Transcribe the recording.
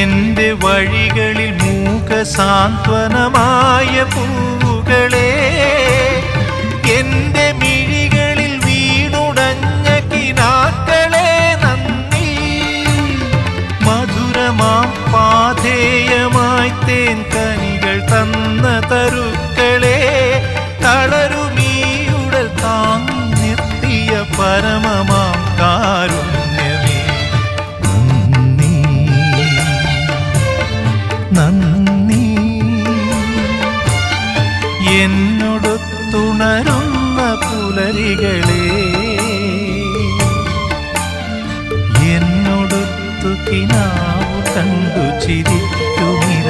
എന്റെ വഴികളിൽ മൂകസാന്ത്വനമായ പൂവുകളെ, എന്റെ മിഴികളിൽ വീണുടഞ്ഞ കിനാക്കളെ നന്ദി. മധുരമാം പാധേയമായി തേൻ കനികൾ തന്ന തരുക്കളെ, തളരുമീയുടൽ താങ്ങി നിർത്തിയ പരമമാം കാരുണ്യമേ നന്ദി, നന്ദി. എന്നോടൊത്തുണരുന്ന പുലരികളെ, എന്നോടൊത്തു കിനാവു കണ്ടു ചിരിക്കുമിരവുകളെ,